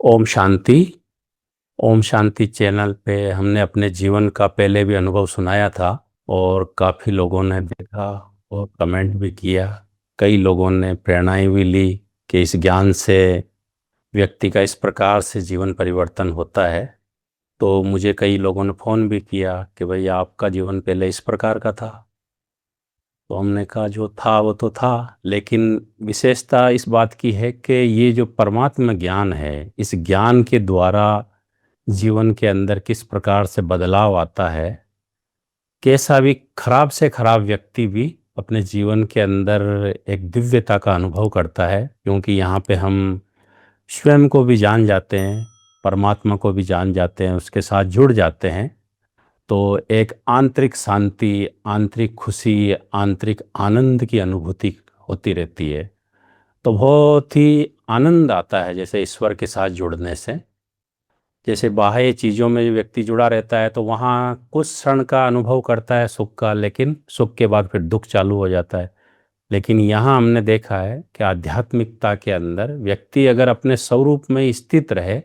Om Shanti. Om Shanti channel पे हमने अपने जीवन का पहले भी अनुभव सुनाया था और काफ़ी लोगों ने देखा और कमेंट भी किया। कई लोगों ने प्रेरणाएं भी ली कि इस ज्ञान से व्यक्ति का इस प्रकार से जीवन परिवर्तन होता है। तो मुझे कई लोगों ने फ़ोन भी किया कि भाई आपका जीवन पहले इस प्रकार का था। तो हमने कहा जो था वो तो था, लेकिन विशेषता इस बात की है कि ये जो परमात्मा ज्ञान है, इस ज्ञान के द्वारा जीवन के अंदर किस प्रकार से बदलाव आता है। कैसा भी खराब से खराब व्यक्ति भी अपने जीवन के अंदर एक दिव्यता का अनुभव करता है, क्योंकि यहाँ पे हम स्वयं को भी जान जाते हैं, परमात्मा को भी जान जाते हैं, उसके साथ जुड़ जाते हैं। तो एक आंतरिक शांति, आंतरिक खुशी, आंतरिक आनंद की अनुभूति होती रहती है। तो बहुत ही आनंद आता है जैसे ईश्वर के साथ जुड़ने से। जैसे बाह्य चीज़ों में व्यक्ति जुड़ा रहता है तो वहाँ कुछ क्षण का अनुभव करता है सुख का, लेकिन सुख के बाद फिर दुख चालू हो जाता है। लेकिन यहाँ हमने देखा है कि आध्यात्मिकता के अंदर व्यक्ति अगर अपने स्वरूप में स्थित रहे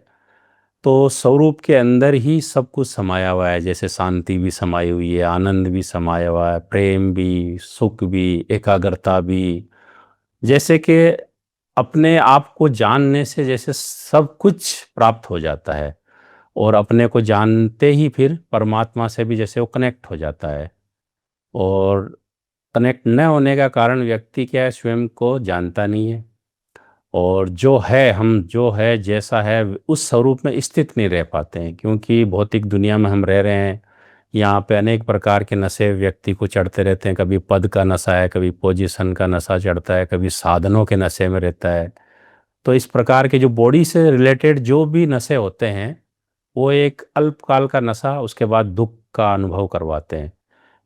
तो स्वरूप के अंदर ही सब कुछ समाया हुआ है। जैसे शांति भी समाई हुई है, आनंद भी समाया हुआ है, प्रेम भी, सुख भी, एकाग्रता भी। जैसे कि अपने आप को जानने से जैसे सब कुछ प्राप्त हो जाता है, और अपने को जानते ही फिर परमात्मा से भी जैसे वो कनेक्ट हो जाता है। और कनेक्ट न होने का कारण व्यक्ति क्या है, स्वयं को जानता नहीं है, और जो है, हम जो है जैसा है उस स्वरूप में स्थित नहीं रह पाते हैं, क्योंकि भौतिक दुनिया में हम रह रहे हैं। यहाँ पे अनेक प्रकार के नशे व्यक्ति को चढ़ते रहते हैं। कभी पद का नशा है, कभी पोजीशन का नशा चढ़ता है, कभी साधनों के नशे में रहता है। तो इस प्रकार के जो बॉडी से रिलेटेड जो भी नशे होते हैं, वो एक अल्पकाल का नशा, उसके बाद दुख का अनुभव करवाते हैं।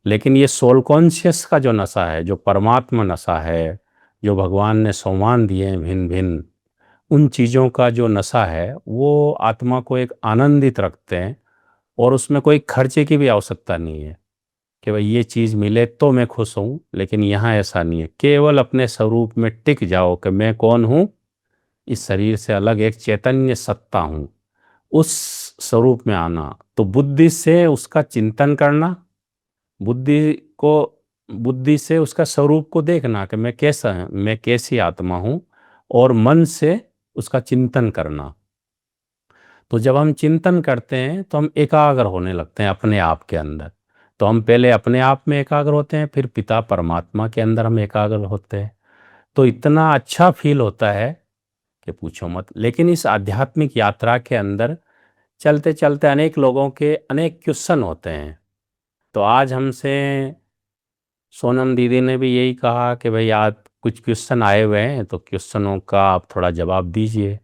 लेकिन ये सोल कॉन्शियस का जो नशा है, जो परमात्मा नशा है, जो भगवान ने सोमान दिए हैं भिन्न भिन्न, उन चीज़ों का जो नशा है वो आत्मा को एक आनंदित रखते हैं। और उसमें कोई खर्चे की भी आवश्यकता नहीं है कि भाई ये चीज़ मिले तो मैं खुश हूँ। लेकिन यहाँ ऐसा नहीं है, केवल अपने स्वरूप में टिक जाओ कि मैं कौन हूँ, इस शरीर से अलग एक चैतन्य सत्ता हूँ। उस स्वरूप में आना, तो बुद्धि से उसका चिंतन करना, बुद्धि को, बुद्धि से उसका स्वरूप को देखना कि मैं कैसा है, मैं कैसी आत्मा हूँ, और मन से उसका चिंतन करना। तो जब हम चिंतन करते हैं तो हम एकाग्र होने लगते हैं अपने आप के अंदर। तो हम पहले अपने आप में एकाग्र होते हैं, फिर पिता परमात्मा के अंदर हम एकाग्र होते हैं। तो इतना अच्छा फील होता है कि पूछो मत। लेकिन इस आध्यात्मिक यात्रा के अंदर चलते चलते अनेक लोगों के अनेक क्वेश्चन होते हैं। तो आज हमसे सोनम दीदी ने भी यही कहा कि भाई आप कुछ क्वेश्चन आए हुए हैं, तो क्वेश्चनों का आप थोड़ा जवाब दीजिए।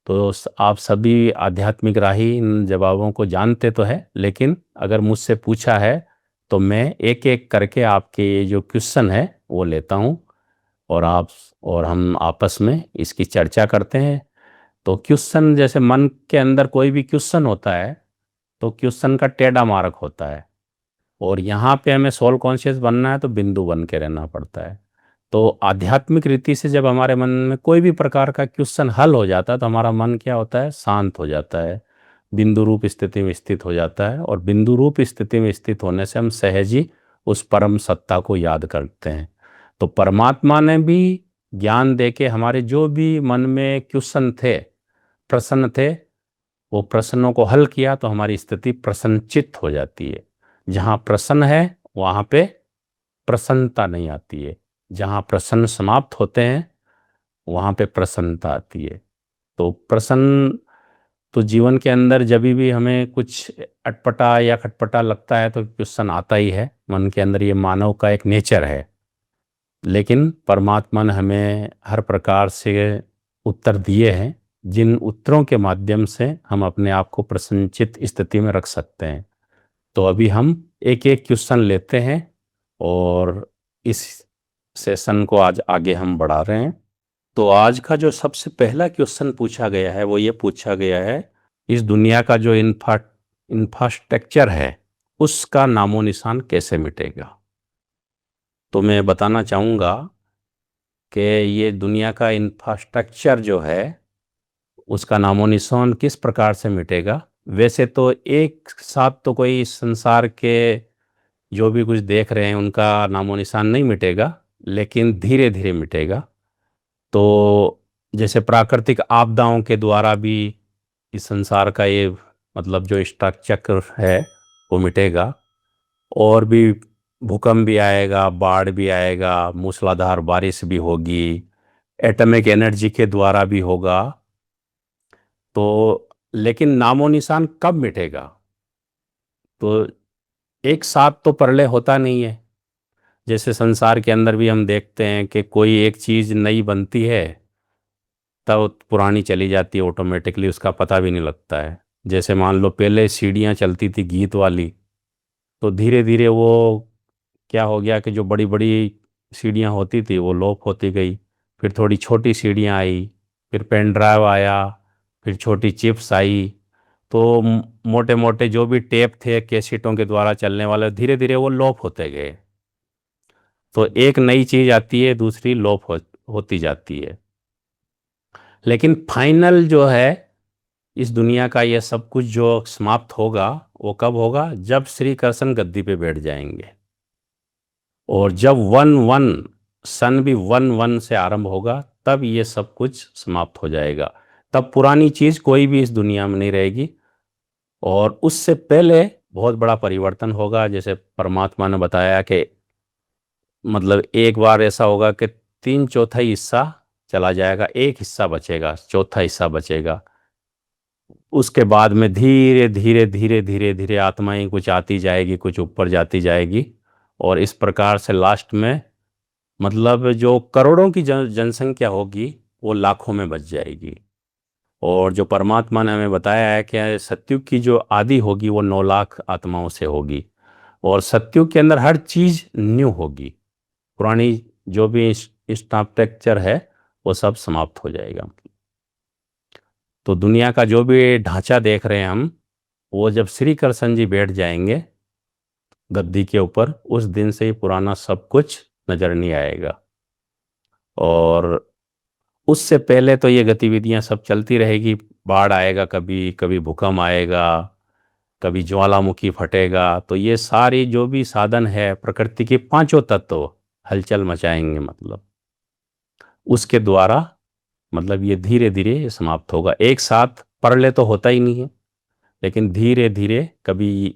तो आप सभी आध्यात्मिक राही इन जवाबों को जानते तो है, लेकिन अगर मुझसे पूछा है तो मैं एक एक करके आपके ये जो क्वेश्चन है वो लेता हूँ, और आप और हम आपस में इसकी चर्चा करते हैं। तो क्वेश्चन, जैसे मन के अंदर कोई भी क्वेश्चन होता है तो क्वेश्चन का टेढ़ा मार्ग होता है, और यहाँ पे हमें सोल कॉन्शियस बनना है तो बिंदु बन के रहना पड़ता है। तो आध्यात्मिक रीति से जब हमारे मन में कोई भी प्रकार का क्वेश्चन हल हो जाता है तो हमारा मन क्या होता है, शांत हो जाता है, बिंदु रूप स्थिति में स्थित हो जाता है। और बिंदु रूप स्थिति में स्थित होने से हम सहज ही उस परम सत्ता को याद करते हैं। तो परमात्मा ने भी ज्ञान दे के हमारे जो भी मन में क्वेश्चन थे, प्रश्न थे, वो प्रश्नों को हल किया तो हमारी स्थिति प्रसन्नचित्त हो जाती है। जहाँ प्रसन्न है वहाँ पे प्रसन्नता नहीं आती है, जहाँ प्रसन्न समाप्त होते हैं वहाँ पे प्रसन्नता आती है। तो प्रसन्न, तो जीवन के अंदर जब भी हमें कुछ अटपटा या खटपटा लगता है तो क्वेश्चन आता ही है मन के अंदर, ये मानव का एक नेचर है। लेकिन परमात्मा ने हमें हर प्रकार से उत्तर दिए हैं, जिन उत्तरों के माध्यम से हम अपने आप को प्रसन्नचित्त स्थिति में रख सकते हैं। तो अभी हम एक एक क्वेश्चन लेते हैं, और इस सेशन को आज आगे हम बढ़ा रहे हैं। तो आज का जो सबसे पहला क्वेश्चन पूछा गया है वो ये पूछा गया है, इस दुनिया का जो इंफ्रास्ट्रक्चर है उसका नामो निशान कैसे मिटेगा। तो मैं बताना चाहूँगा कि ये दुनिया का इंफ्रास्ट्रक्चर जो है उसका नामो निशान किस प्रकार से मिटेगा? वैसे तो एक साथ तो कोई संसार के जो भी कुछ देख रहे हैं उनका नामो निशान नहीं मिटेगा, लेकिन धीरे धीरे मिटेगा। तो जैसे प्राकृतिक आपदाओं के द्वारा भी इस संसार का ये मतलब जो चक्र है वो मिटेगा। और भी भूकंप भी आएगा, बाढ़ भी आएगा, मूसलाधार बारिश भी होगी, एटॉमिक एनर्जी के द्वारा भी होगा। तो लेकिन नामो निशान कब मिटेगा? तो एक साथ तो प्रलय होता नहीं है। जैसे संसार के अंदर भी हम देखते हैं कि कोई एक चीज नई बनती है, तब पुरानी चली जाती है ऑटोमेटिकली, उसका पता भी नहीं लगता है। जैसे मान लो पहले सीढ़ियाँ चलती थी गीत वाली, तो धीरे धीरे वो क्या हो गया कि जो बड़ी बड़ी सीढ़ियाँ होती थी वो लोप होती गई। फिर थोड़ी छोटी सीढ़ियाँ आई, फिर पेन ड्राइव आया, फिर छोटी चिप्स आई। तो मोटे मोटे जो भी टेप थे कैसेटों के द्वारा चलने वाले, धीरे धीरे वो लोप होते गए। तो एक नई चीज आती है, दूसरी होती जाती है। लेकिन फाइनल जो है इस दुनिया का ये सब कुछ जो समाप्त होगा, वो कब होगा? जब श्री कृष्ण गद्दी पे बैठ जाएंगे। और जब वन वन सन भी वन वन से आरंभ होगा, तब ये सब कुछ समाप्त हो जाएगा। तब पुरानी चीज कोई भी इस दुनिया में नहीं रहेगी। और उससे पहले बहुत बड़ा परिवर्तन होगा। जैसे परमात्मा ने बताया कि मतलब एक बार ऐसा होगा कि तीन चौथाई हिस्सा चला जाएगा, एक हिस्सा बचेगा, चौथा हिस्सा बचेगा। उसके बाद में धीरे धीरे धीरे धीरे धीरे आत्माएं कुछ आती जाएगी, कुछ ऊपर जाती जाएगी। और इस प्रकार से लास्ट में मतलब जो करोड़ों की जनसंख्या होगी वो लाखों में बच जाएगी। और जो परमात्मा ने हमें बताया है कि सतयुग की जो आदि होगी वो 9 लाख आत्माओं से होगी। और सतयुग के अंदर हर चीज न्यू होगी। पुरानी जो भी स्ट्रक्चर है वो सब समाप्त हो जाएगा। तो दुनिया का जो भी ढांचा देख रहे हैं हम, वो जब श्री कृष्ण जी बैठ जाएंगे गद्दी के ऊपर, उस दिन से ही पुराना सब कुछ नजर नहीं आएगा। और उससे पहले तो ये गतिविधियां सब चलती रहेगी। बाढ़ आएगा, कभी कभी भूकंप आएगा, कभी ज्वालामुखी फटेगा। तो ये सारी जो भी साधन है, प्रकृति के पांचों तत्व हलचल मचाएंगे। मतलब उसके द्वारा मतलब ये धीरे धीरे समाप्त होगा। एक साथ प्रलय तो होता ही नहीं है, लेकिन धीरे धीरे कभी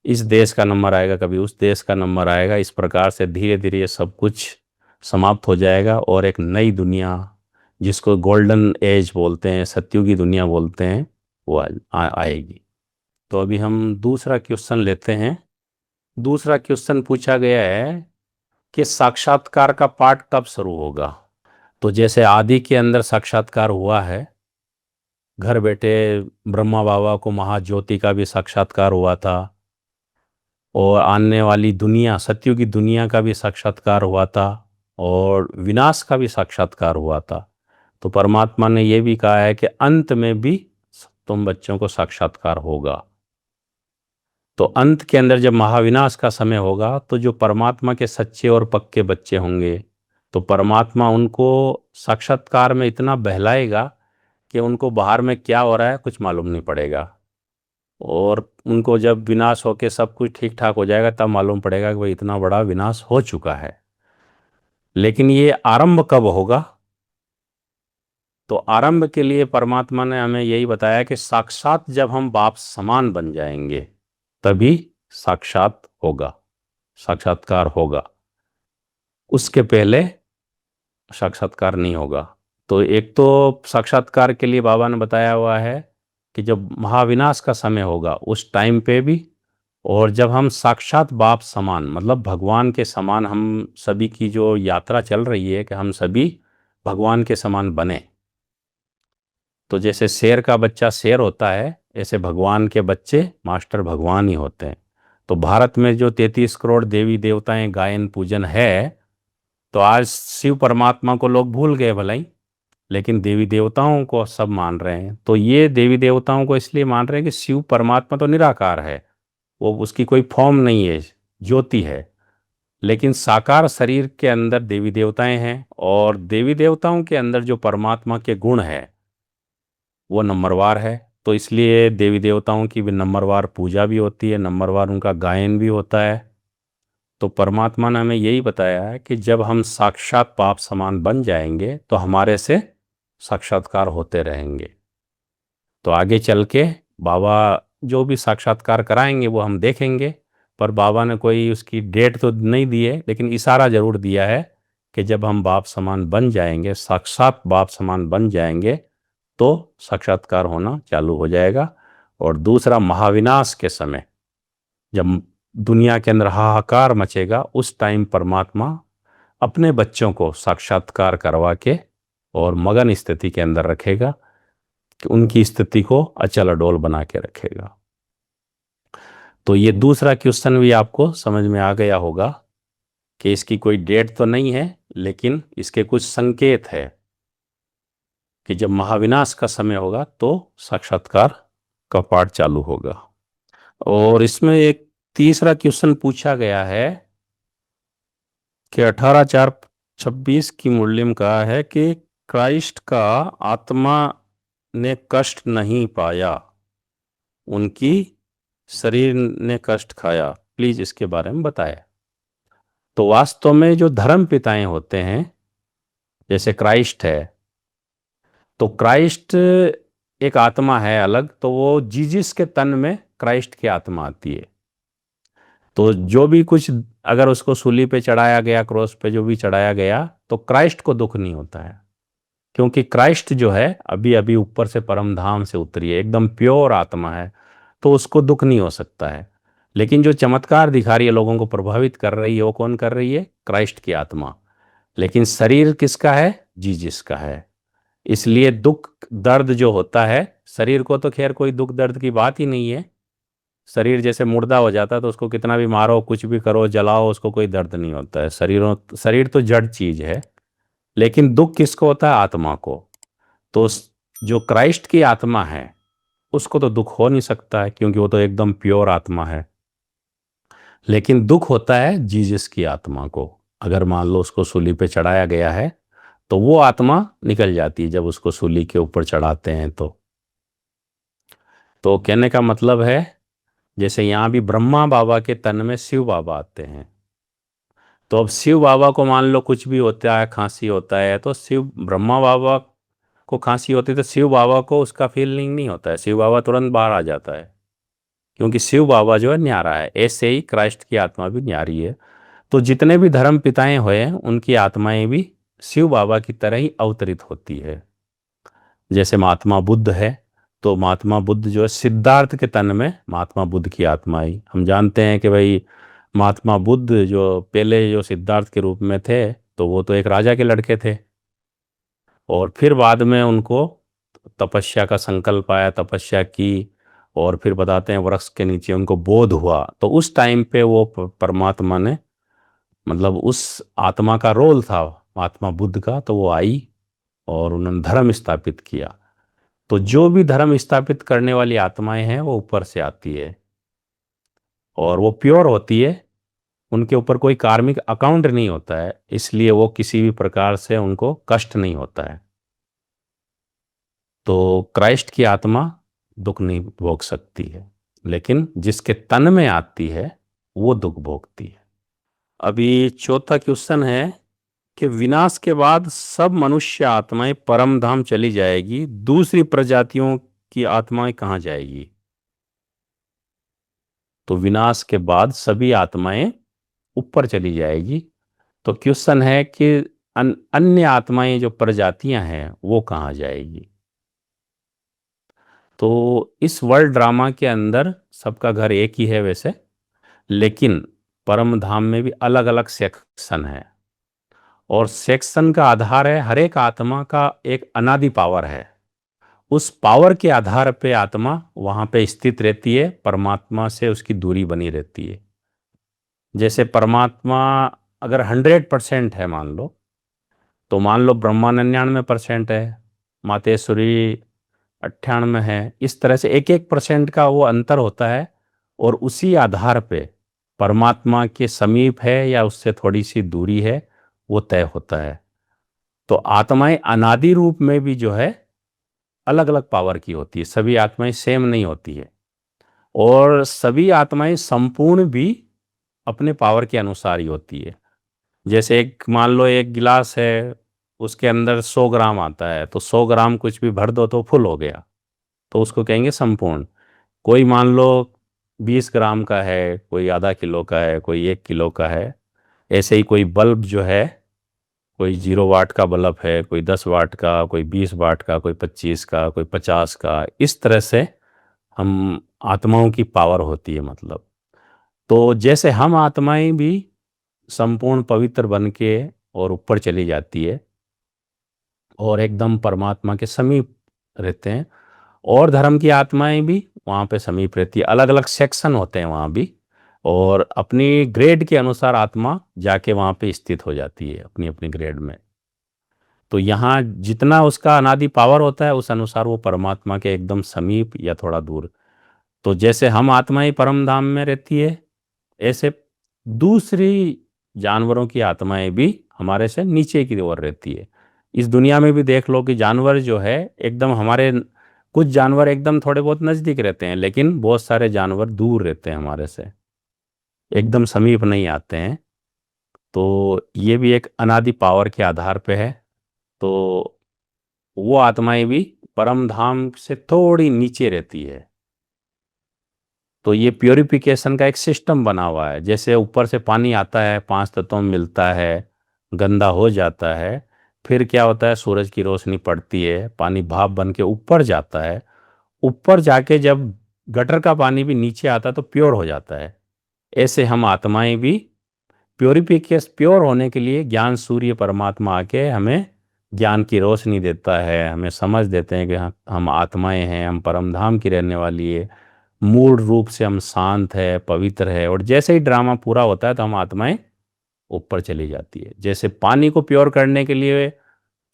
इस देश का नंबर आएगा, कभी उस देश का नंबर आएगा। इस प्रकार से धीरे धीरे ये सब कुछ समाप्त हो जाएगा और एक नई दुनिया, जिसको गोल्डन एज बोलते हैं, सतयुगी दुनिया बोलते हैं, वो आएगी। तो अभी हम दूसरा क्वेश्चन लेते हैं। दूसरा क्वेश्चन पूछा गया है कि साक्षात्कार का पाठ कब शुरू होगा? तो जैसे आदि के अंदर साक्षात्कार हुआ है, घर बैठे ब्रह्मा बाबा को महाज्योति का भी साक्षात्कार हुआ था। और आने वाली दुनिया, सतयुगी दुनिया का भी साक्षात्कार हुआ था। और विनाश का भी साक्षात्कार हुआ था। तो परमात्मा ने यह भी कहा है कि अंत में भी तुम बच्चों को साक्षात्कार होगा। तो अंत के अंदर जब महाविनाश का समय होगा, तो जो परमात्मा के सच्चे और पक्के बच्चे होंगे, तो परमात्मा उनको साक्षात्कार में इतना बहलाएगा कि उनको बाहर में क्या हो रहा है कुछ मालूम नहीं पड़ेगा। और उनको जब विनाश होके सब कुछ ठीक ठाक हो जाएगा, तब मालूम पड़ेगा कि भाई इतना बड़ा विनाश हो चुका है। लेकिन ये आरंभ कब होगा? तो आरंभ के लिए परमात्मा ने हमें यही बताया कि साक्षात जब हम बाप समान बन जाएंगे, तभी साक्षात होगा, साक्षात्कार होगा। उसके पहले साक्षात्कार नहीं होगा। तो एक तो साक्षात्कार के लिए बाबा ने बताया हुआ है कि जब महाविनाश का समय होगा उस टाइम पे भी, और जब हम साक्षात बाप समान मतलब भगवान के समान हम सभी की जो यात्रा चल रही है कि हम सभी भगवान के समान बने। तो जैसे शेर का बच्चा शेर होता है, ऐसे भगवान के बच्चे मास्टर भगवान ही होते हैं। तो भारत में जो 33 करोड़ देवी देवताएं गायन पूजन है, तो आज शिव परमात्मा को लोग भूल गए भलाई, लेकिन देवी देवताओं को सब मान रहे हैं। तो ये देवी देवताओं को इसलिए मान रहे हैं कि शिव परमात्मा तो निराकार है, वो उसकी कोई फॉर्म नहीं है, ज्योति है। लेकिन साकार शरीर के अंदर देवी देवताएं हैं, और देवी देवताओं के अंदर जो परमात्मा के गुण है, वो नंबरवार है। तो इसलिए देवी देवताओं की भी नंबरवार पूजा भी होती है, नंबरवार उनका गायन भी होता है। तो परमात्मा ने हमें यही बताया है कि जब हम साक्षात बाप समान बन जाएंगे तो हमारे से साक्षात्कार होते रहेंगे। तो आगे चल के बाबा जो भी साक्षात्कार कराएंगे वो हम देखेंगे। पर बाबा ने कोई उसकी डेट तो नहीं दी है, लेकिन इशारा जरूर दिया है कि जब हम बाप समान बन जाएंगे, साक्षात बाप समान बन जाएंगे, तो साक्षात्कार होना चालू हो जाएगा। और दूसरा, महाविनाश के समय जब दुनिया के अंदर हाहाकार मचेगा, उस टाइम परमात्मा अपने बच्चों को साक्षात्कार करवा के और मगन स्थिति के अंदर रखेगा, कि उनकी स्थिति को अचल अडोल बना के रखेगा। तो ये दूसरा क्वेश्चन भी आपको समझ में आ गया होगा कि इसकी कोई डेट तो नहीं है, लेकिन इसके कुछ संकेत है कि जब महाविनाश का समय होगा तो साक्षात्कार का पाठ चालू होगा। और इसमें एक तीसरा क्वेश्चन पूछा गया है कि 18/4/26 की मुरली में कहा है कि क्राइस्ट का आत्मा ने कष्ट नहीं पाया, उनकी शरीर ने कष्ट खाया। प्लीज इसके बारे में बताएं। तो वास्तव में जो धर्म पिताएं होते हैं, जैसे क्राइस्ट है, तो क्राइस्ट एक आत्मा है अलग, तो वो जीसस के तन में क्राइस्ट की आत्मा आती है। तो जो भी कुछ अगर उसको सूली पे चढ़ाया गया, क्रॉस पे जो भी चढ़ाया गया, तो क्राइस्ट को दुख नहीं होता है, क्योंकि क्राइस्ट जो है अभी अभी ऊपर से परम धाम से उतरी है, एकदम प्योर आत्मा है, तो उसको दुख नहीं हो सकता है। लेकिन जो चमत्कार दिखा रही है, लोगों को प्रभावित कर रही है, वो कौन कर रही है? क्राइस्ट की आत्मा। लेकिन शरीर किसका है? जीसस का है। इसलिए दुख दर्द जो होता है, शरीर को तो खैर कोई दुख दर्द की बात ही नहीं है। शरीर जैसे मुर्दा हो जाता है तो उसको कितना भी मारो, कुछ भी करो, जलाओ, उसको कोई दर्द नहीं होता है। शरीर तो जड़ चीज है। लेकिन दुख किसको होता है? आत्मा को। तो जो क्राइस्ट की आत्मा है उसको तो दुख हो नहीं सकता है, क्योंकि वो तो एकदम प्योर आत्मा है। लेकिन दुख होता है जीसस की आत्मा को। अगर मान लो उसको सूली पे चढ़ाया गया है, तो वो आत्मा निकल जाती है जब उसको सूली के ऊपर चढ़ाते हैं। तो कहने का मतलब है, जैसे यहाँ भी ब्रह्मा बाबा के तन में शिव बाबा आते हैं, तो अब शिव बाबा को मान लो कुछ भी होता है, खांसी होता है, तो शिव ब्रह्मा बाबा को खांसी होती है तो शिव बाबा को उसका फीलिंग नहीं होता है, शिव बाबा तुरंत बाहर आ जाता है, क्योंकि शिव बाबा जो है न्यारा है। ऐसे ही क्राइस्ट की आत्मा भी न्यारी है। तो जितने भी धर्म पिताएं हुए हैं, उनकी आत्माएं भी शिव बाबा की तरह ही अवतरित होती है। जैसे महात्मा बुद्ध है, तो महात्मा बुद्ध जो है सिद्धार्थ के तन में महात्मा बुद्ध की आत्मा आई। हम जानते हैं कि भाई महात्मा बुद्ध जो पहले जो सिद्धार्थ के रूप में थे, तो वो तो एक राजा के लड़के थे, और फिर बाद में उनको तपस्या का संकल्प आया, तपस्या की, और फिर बताते हैं वृक्ष के नीचे उनको बोध हुआ। तो उस टाइम पे वो परमात्मा ने, मतलब उस आत्मा का रोल था महात्मा बुद्ध का, तो वो आई और उन्होंने धर्म स्थापित किया। तो जो भी धर्म स्थापित करने वाली आत्माएं हैं वो ऊपर से आती है, और वो प्योर होती है, उनके ऊपर कोई कार्मिक अकाउंट नहीं होता है, इसलिए वो किसी भी प्रकार से उनको कष्ट नहीं होता है। तो क्राइस्ट की आत्मा दुख नहीं भोग सकती है, लेकिन जिसके तन में आती है वो दुख भोगती है। अभी चौथा क्वेश्चन है कि विनाश के बाद सब मनुष्य आत्माएं परम धाम चली जाएगी, दूसरी प्रजातियों की आत्माएं कहाँ जाएगी? तो विनाश के बाद सभी आत्माएं ऊपर चली जाएगी। तो क्वेश्चन है कि अन्य आत्माएं जो प्रजातियां हैं वो कहाँ जाएगी? तो इस वर्ल्ड ड्रामा के अंदर सबका घर एक ही है वैसे, लेकिन परम धाम में भी अलग अलग सेक्शन है, और सेक्शन का आधार है हर एक आत्मा का एक अनादि पावर है। उस पावर के आधार पे आत्मा वहां पे स्थित रहती है, परमात्मा से उसकी दूरी बनी रहती है। जैसे परमात्मा अगर 100% है मान लो, तो मान लो ब्रह्मा 99% है, मातेश्वरी 98 है। इस तरह से 1-1% का वो अंतर होता है, और उसी आधार पे परमात्मा के समीप है या उससे थोड़ी सी दूरी है, वो तय होता है। तो आत्माएं अनादि रूप में भी जो है अलग अलग पावर की होती है, सभी आत्माएं सेम नहीं होती है। और सभी आत्माएं संपूर्ण भी अपने पावर के अनुसार ही होती है। जैसे एक मान लो एक गिलास है, उसके अंदर 100 ग्राम आता है, तो 100 ग्राम कुछ भी भर दो तो फुल हो गया, तो उसको कहेंगे संपूर्ण। कोई मान लो 20 ग्राम का है, कोई आधा किलो का है, कोई 1 किलो का है। ऐसे ही कोई बल्ब जो है, कोई 0 वाट का बल्ब है, कोई 10 वाट का, कोई 20 वाट का, कोई 25 का, कोई 50 का। इस तरह से हम आत्माओं की पावर होती है मतलब। तो जैसे हम आत्माएं भी संपूर्ण पवित्र बन के और ऊपर चली जाती है और एकदम परमात्मा के समीप रहते हैं, और धर्म की आत्माएं भी वहाँ पे समीप रहती है। अलग अलग सेक्शन होते हैं वहाँ भी, और अपनी ग्रेड के अनुसार आत्मा जाके वहाँ पे स्थित हो जाती है अपनी अपनी ग्रेड में। तो यहाँ जितना उसका अनादि पावर होता है उस अनुसार वो परमात्मा के एकदम समीप या थोड़ा दूर। तो जैसे हम आत्माएं परम धाम में रहती है, ऐसे दूसरी जानवरों की आत्माएं भी हमारे से नीचे की ओर रहती है। इस दुनिया में भी देख लो कि जानवर जो है एकदम हमारे, कुछ जानवर एकदम थोड़े बहुत नज़दीक रहते हैं, लेकिन बहुत सारे जानवर दूर रहते हैं हमारे से, एकदम समीप नहीं आते हैं। तो ये भी एक अनादि पावर के आधार पे है। तो वो आत्माएं भी परम धाम से थोड़ी नीचे रहती है। तो ये प्योरिफिकेशन का एक सिस्टम बना हुआ है। जैसे ऊपर से पानी आता है, 5 तत्वों में मिलता है, गंदा हो जाता है, फिर क्या होता है, सूरज की रोशनी पड़ती है, पानी भाप बन के ऊपर जाता है। ऊपर जाके जब गटर का पानी भी नीचे आता है तो प्योर हो जाता है। ऐसे हम आत्माएं भी प्योरिफिकेशन, प्योर होने के लिए ज्ञान सूर्य परमात्मा आके हमें ज्ञान की रोशनी देता है, हमें समझ देते हैं कि हम आत्माएं हैं, हम परम धाम की रहने वाली है, मूल रूप से हम शांत है, पवित्र है। और जैसे ही ड्रामा पूरा होता है तो हम आत्माएं ऊपर चली जाती है। जैसे पानी को प्योर करने के लिए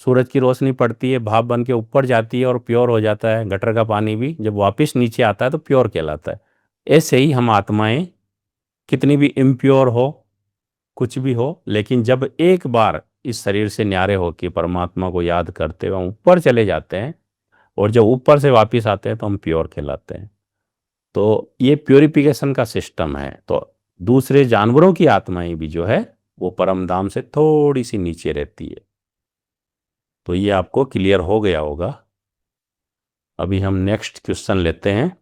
सूरज की रोशनी पड़ती है, भाप बन के ऊपर जाती है और प्योर हो जाता है, गटर का पानी भी जब वापस नीचे आता है तो प्योर कहलाता है। ऐसे ही हम आत्माएं कितनी भी इम्प्योर हो, कुछ भी हो, लेकिन जब एक बार इस शरीर से न्यारे होकर परमात्मा को याद करते हुए हम ऊपर चले जाते हैं, और जब ऊपर से वापस आते हैं तो हम प्योर कहलाते हैं। तो ये प्योरिफिकेशन का सिस्टम है। तो दूसरे जानवरों की आत्माएं भी जो है वो परम धाम से थोड़ी सी नीचे रहती है। तो ये आपको क्लियर हो गया होगा। अभी हम नेक्स्ट क्वेश्चन लेते हैं।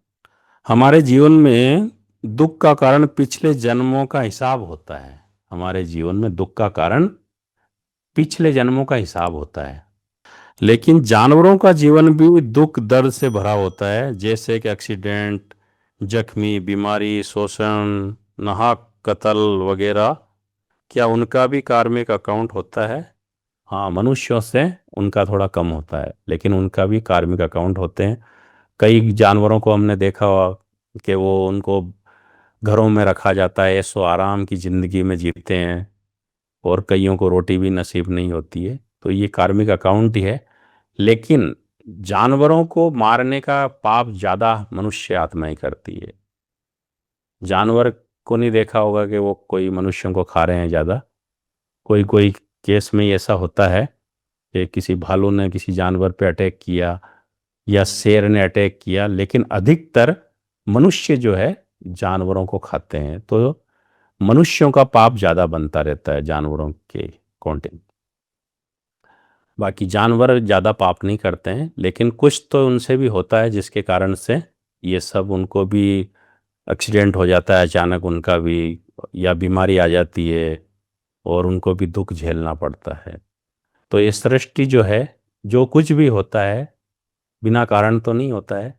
हमारे जीवन में दुख का कारण पिछले जन्मों का हिसाब होता है। हमारे जीवन में दुख का कारण पिछले जन्मों का हिसाब होता है, लेकिन जानवरों का जीवन भी दुख दर्द से भरा होता है, जैसे कि एक्सीडेंट, जख्मी, बीमारी, शोषण, नाहक कत्ल वगैरह। क्या उनका भी कार्मिक अकाउंट होता है? हाँ, मनुष्यों से उनका थोड़ा कम होता है, लेकिन उनका भी कार्मिक अकाउंट होते हैं। कई जानवरों को हमने देखा हुआ कि वो उनको घरों में रखा जाता है, ऐशो आराम की जिंदगी में जीते हैं, और कईयों को रोटी भी नसीब नहीं होती है। तो ये कार्मिक अकाउंट ही है। लेकिन जानवरों को मारने का पाप ज्यादा मनुष्य आत्माएं करती है। जानवर को नहीं देखा होगा कि वो कोई मनुष्यों को खा रहे हैं ज्यादा। कोई कोई केस में ऐसा होता है कि किसी भालू ने किसी जानवर पे अटैक किया या शेर ने अटैक किया, लेकिन अधिकतर मनुष्य जो है जानवरों को खाते हैं। तो मनुष्यों का पाप ज्यादा बनता रहता है जानवरों के काउंटिंग। बाकी जानवर ज़्यादा पाप नहीं करते हैं, लेकिन कुछ तो उनसे भी होता है जिसके कारण से ये सब उनको भी एक्सीडेंट हो जाता है अचानक उनका भी, या बीमारी आ जाती है और उनको भी दुख झेलना पड़ता है। तो ये सृष्टि जो है, जो कुछ भी होता है बिना कारण तो नहीं होता है,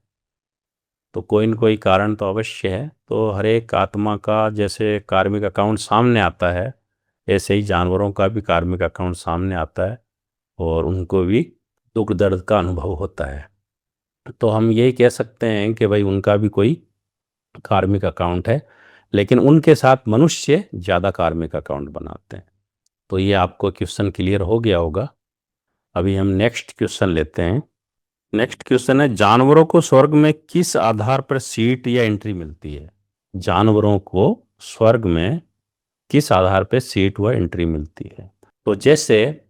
तो कोई न कोई कारण तो अवश्य है। तो हर एक आत्मा का जैसे कार्मिक अकाउंट सामने आता है, ऐसे ही जानवरों का भी कार्मिक अकाउंट सामने आता है, और उनको भी दुख दर्द का अनुभव होता है। तो हम यही कह सकते हैं कि भाई उनका भी कोई कार्मिक अकाउंट है, लेकिन उनके साथ मनुष्य ज़्यादा कार्मिक अकाउंट बनाते हैं। तो ये आपको क्वेश्चन क्लियर हो गया होगा। अभी हम नेक्स्ट क्वेश्चन लेते हैं। नेक्स्ट क्वेश्चन है, जानवरों को स्वर्ग में किस आधार पर सीट या एंट्री मिलती है? जानवरों को स्वर्ग में किस आधार पर सीट व एंट्री मिलती है? तो जैसे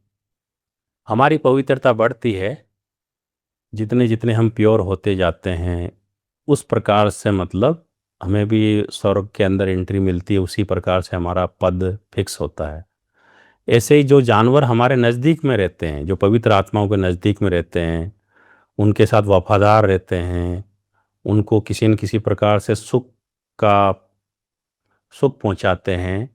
हमारी पवित्रता बढ़ती है, जितने जितने हम प्योर होते जाते हैं उस प्रकार से मतलब हमें भी स्वर्ग के अंदर एंट्री मिलती है, उसी प्रकार से हमारा पद फिक्स होता है। ऐसे ही जो जानवर हमारे नज़दीक में रहते हैं, जो पवित्र आत्माओं के नज़दीक में रहते हैं, उनके साथ वफादार रहते हैं, उनको किसी न किसी प्रकार से का सुख पहुंचाते हैं,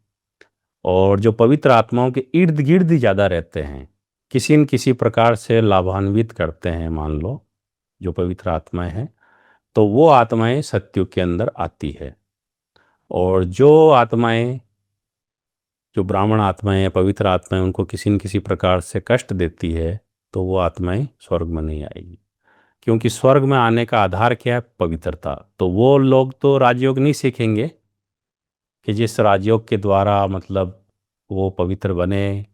और जो पवित्र आत्माओं के इर्द गिर्द ही ज़्यादा रहते हैं, किसी न किसी प्रकार से लाभान्वित करते हैं, मान लो जो पवित्र आत्माएं हैं, तो वो आत्माएं सत्युग के अंदर आती है। और जो आत्माएं, जो ब्राह्मण आत्माएं या पवित्र आत्माएं उनको किसी न किसी प्रकार से कष्ट देती है, तो वो आत्माएं स्वर्ग में नहीं आएगी। क्योंकि स्वर्ग में आने का आधार क्या है? पवित्रता। तो वो लोग तो राजयोग नहीं सीखेंगे कि जिस राजयोग के द्वारा मतलब वो पवित्र बने,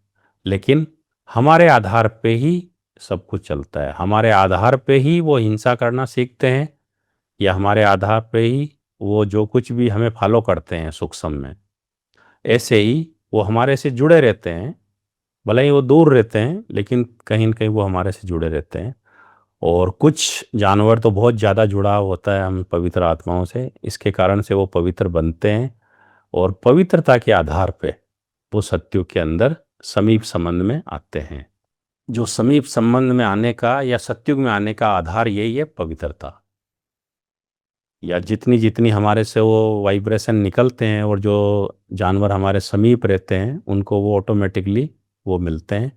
लेकिन हमारे आधार पे ही सब कुछ चलता है। हमारे आधार पे ही वो हिंसा करना सीखते हैं, या हमारे आधार पे ही वो जो कुछ भी हमें फॉलो करते हैं सूक्ष्म में, ऐसे ही वो हमारे से जुड़े रहते हैं। भले ही वो दूर रहते हैं, लेकिन कहीं न कहीं वो हमारे से जुड़े रहते हैं। और कुछ जानवर तो बहुत ज़्यादा जुड़ाव होता है हम पवित्र आत्माओं से, इसके कारण से वो पवित्र बनते हैं, और पवित्रता के आधार पे वो सत्युग के अंदर समीप संबंध में आते हैं। जो समीप संबंध में आने का या सत्युग में आने का आधार यही है, पवित्रता। या जितनी जितनी हमारे से वो वाइब्रेशन निकलते हैं, और जो जानवर हमारे समीप रहते हैं उनको वो ऑटोमेटिकली वो मिलते हैं,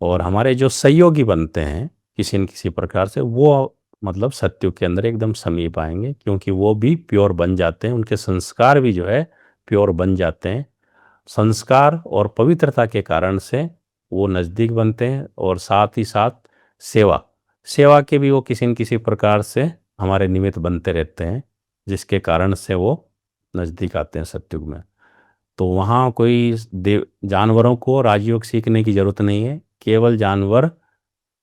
और हमारे जो सहयोगी बनते हैं किसी न किसी प्रकार से, वो मतलब सत्युग के अंदर एकदम समीप आएंगे, क्योंकि वो भी प्योर बन जाते हैं, उनके संस्कार भी जो है प्योर बन जाते हैं। संस्कार और पवित्रता के कारण से वो नज़दीक बनते हैं, और साथ ही साथ सेवा सेवा के भी वो किसी न किसी प्रकार से हमारे निमित्त बनते रहते हैं, जिसके कारण से वो नज़दीक आते हैं सत्युग में। तो वहाँ कोई देव जानवरों को राजयोग सीखने की ज़रूरत नहीं है। केवल जानवर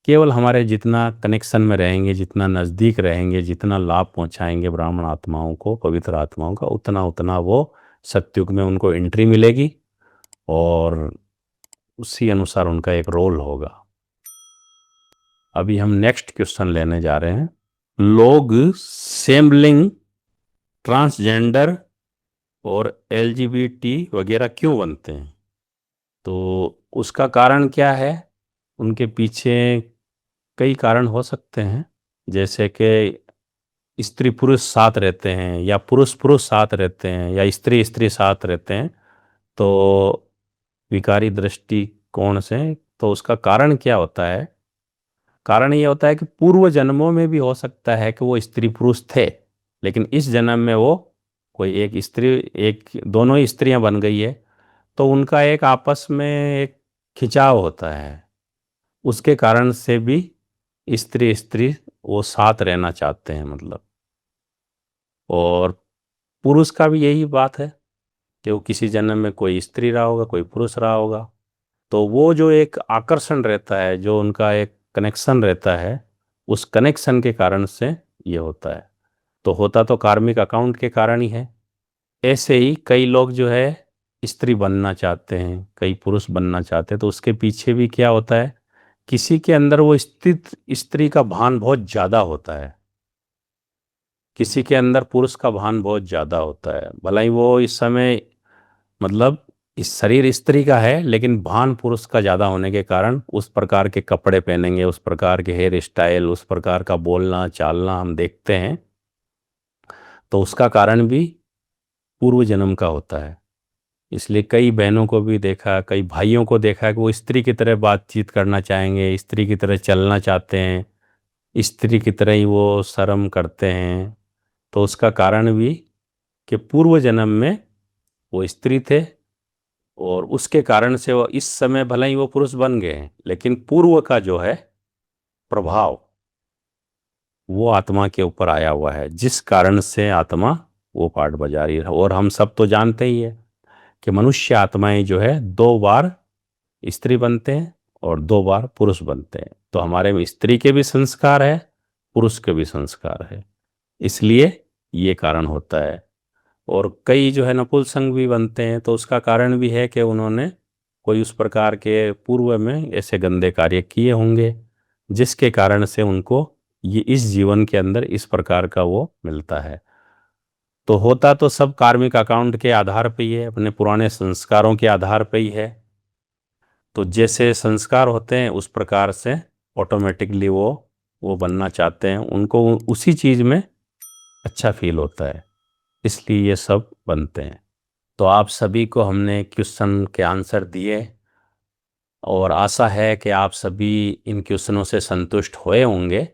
केवल हमारे जितना कनेक्शन में रहेंगे, जितना नज़दीक रहेंगे, जितना लाभ पहुँचाएंगे ब्राह्मण आत्माओं को, पवित्र आत्माओं का, उतना उतना वो सत्युग में उनको एंट्री मिलेगी, और उसी अनुसार उनका एक रोल होगा। अभी हम नेक्स्ट क्वेश्चन लेने जा रहे हैं। लोग सेम लिंग, ट्रांसजेंडर और एलजीबीटी वगैरह क्यों बनते हैं? तो उसका कारण क्या है? उनके पीछे कई कारण हो सकते हैं, जैसे कि स्त्री पुरुष साथ रहते हैं, या पुरुष पुरुष साथ रहते हैं, या स्त्री स्त्री साथ रहते हैं, तो विकारी दृष्टिकोण से। तो उसका कारण क्या होता है? कारण ये होता है कि पूर्व जन्मों में भी हो सकता है कि वो स्त्री पुरुष थे, लेकिन इस जन्म में वो कोई एक स्त्री, एक दोनों ही स्त्रियां बन गई है, तो उनका एक आपस में एक खिंचाव होता है, उसके कारण से भी स्त्री स्त्री वो साथ रहना चाहते हैं मतलब। और पुरुष का भी यही बात है कि वो किसी जन्म में कोई स्त्री रहा होगा, कोई पुरुष रहा होगा, तो वो जो एक आकर्षण रहता है, जो उनका एक कनेक्शन रहता है, उस कनेक्शन के कारण से ये होता है। तो होता तो कार्मिक अकाउंट के कारण ही है। ऐसे ही कई लोग जो है स्त्री बनना चाहते हैं, कई पुरुष बनना चाहते हैं, तो उसके पीछे भी क्या होता है? किसी के अंदर वो स्थित स्त्री का भान बहुत ज़्यादा होता है, किसी के अंदर पुरुष का भान बहुत ज़्यादा होता है। भला ही वो इस समय मतलब इस शरीर स्त्री का है, लेकिन भान पुरुष का ज़्यादा होने के कारण उस प्रकार के कपड़े पहनेंगे, उस प्रकार के हेयर स्टाइल, उस प्रकार का बोलना चालना हम देखते हैं। तो उसका कारण भी पूर्व जन्म का होता है। इसलिए कई बहनों को भी देखा, कई भाइयों को देखा कि वो स्त्री की तरह बातचीत करना चाहेंगे, स्त्री की तरह चलना चाहते हैं, स्त्री की तरह ही वो शर्म करते हैं। तो उसका कारण भी कि पूर्व जन्म में वो स्त्री थे, और उसके कारण से वो इस समय भले ही वो पुरुष बन गए हैं, लेकिन पूर्व का जो है प्रभाव वो आत्मा के ऊपर आया हुआ है, जिस कारण से आत्मा वो पार्ट बजा रही है। और हम सब तो जानते ही है कि मनुष्य आत्माएं जो है 2 बार स्त्री बनते हैं और 2 बार पुरुष बनते हैं। तो हमारे में स्त्री के भी संस्कार है, पुरुष के भी संस्कार है, इसलिए ये कारण होता है। और कई जो है नपुंसक भी बनते हैं, तो उसका कारण भी है कि उन्होंने कोई उस प्रकार के पूर्व में ऐसे गंदे कार्य किए होंगे, जिसके कारण से उनको ये इस जीवन के अंदर इस प्रकार का वो मिलता है। तो होता तो सब कार्मिक अकाउंट के आधार पे ही है, अपने पुराने संस्कारों के आधार पे ही है। तो जैसे संस्कार होते हैं उस प्रकार से ऑटोमेटिकली वो बनना चाहते हैं, उनको उसी चीज़ में अच्छा फील होता है, इसलिए ये सब बनते हैं। तो आप सभी को हमने क्वेश्चन के आंसर दिए और आशा है कि आप सभी इन क्वेश्चनों से संतुष्ट हुए होंगे।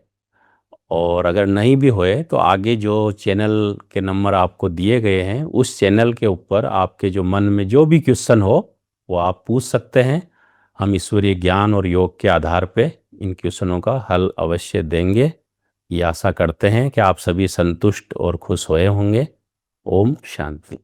और अगर नहीं भी होए तो आगे जो चैनल के नंबर आपको दिए गए हैं उस चैनल के ऊपर आपके जो मन में जो भी क्वेश्चन हो वो आप पूछ सकते हैं। हम ईश्वरीय ज्ञान और योग के आधार पे इन क्वेश्चनों का हल अवश्य देंगे। ये आशा करते हैं कि आप सभी संतुष्ट और खुश हुए होंगे। ओम शांति।